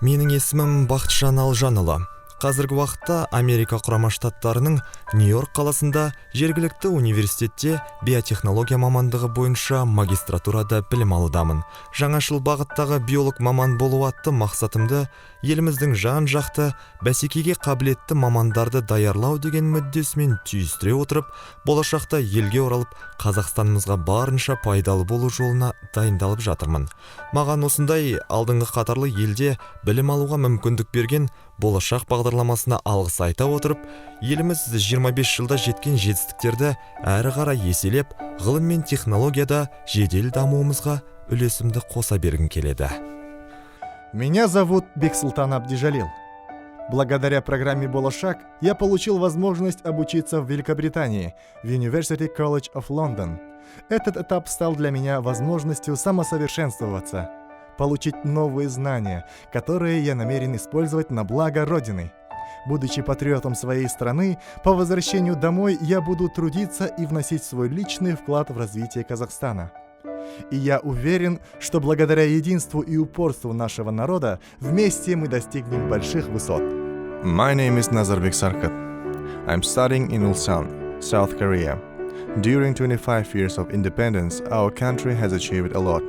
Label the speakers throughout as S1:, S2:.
S1: Менің есімім Бақытжан Алжанұлы. Қазіргі уақытта Америка құрама штаттарының Нью-Йорк қаласында жергілікті университетте биотехнология мамандығы бойынша магистратурада білім алудамын. Жаңашыл бағыттағы биолог маман болу атты мақсатымды еліміздің жан-жақты бәсекеге қабілетті мамандарды даярлау деген мүддесімен түйістіре отырып, болашақта елге оралып, Қазақстанымызға барынша пайдалы болу жолына дайындалып жатырмын. Маған осындай алдыңғы қатарлы елде білім алуға мүмкіндік берген болашақ бағдарламасына алғыс айта отырып, еліміз 25 жылда жеткен жетістіктерді әрі қарай еселеп, ғылым мен технологияда жедел дамуымызға үлесімді қоса бергім келеді.
S2: Меня зовут Бексултан Абдижалил. Благодаря программе «Болашак» я получил возможность обучиться в Великобритании, в University College of London. Этот этап стал для меня возможностью самосовершенствоваться, получить новые знания, которые я намерен использовать на благо Родины. Будучи патриотом своей страны, по возвращению домой я буду трудиться и вносить свой личный вклад в развитие Казахстана. И я уверен, что благодаря единству и упорству нашего народа вместе мы достигнем больших высот.
S3: My name is Nazarbek Sarkat. I'm studying in Ulsan, South Korea. During 25 years of independence, our country has achieved a lot.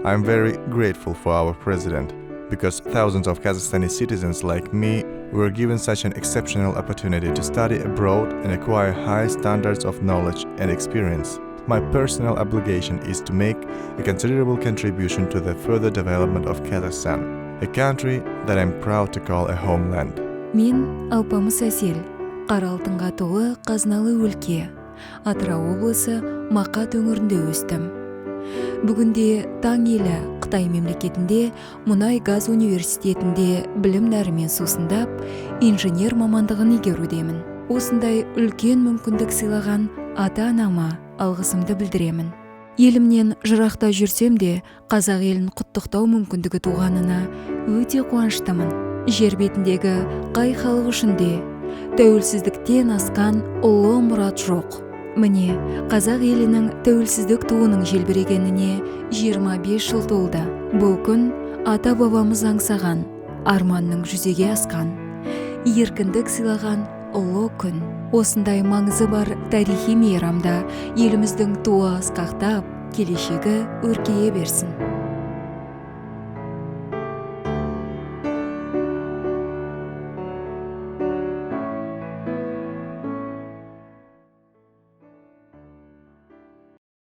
S3: I'm very grateful for our president, because thousands of Kazakhstani citizens like me were given such an exceptional opportunity to study abroad and acquire high standards of knowledge and experience. My personal obligation is to make a considerable contribution to the further development of Kazakhstan, a country that I'm proud to call a homeland.
S4: Мен Алпамыс Әсел, Қара алтынға толы қазыналы өлке, Атырау облысы Мақат өңірінде өстім. Бүгінде таң елі Қытай мемлекетінде Мұнай-газ университетінде білім нәрімен сусындап, инженер мамандығын игерудемін. Осындай үлкен мүмкіндік сыйлаған ата-анама алғысымды білдіремін. Елімнен жырақта жүрсем де, қазақ елін құттықтау мүмкіндігі туғанына өте қуаныштымын. Жер бетіндегі қай халық үшін де тәуелсіздіктен асқан ұлы мұрат жоқ. Міне, қазақ елінің тәуелсіздік туының желбірегеніне 25 жыл толды. Бұл күн ата-бабамыз аңсаған, арманның жүзеге асқан, еркіндік сыйлаған ұлы күн. Осындай маңызы бар тарихи мейрамда еліміздің туы асқақтап, келешегі өркейе берсін.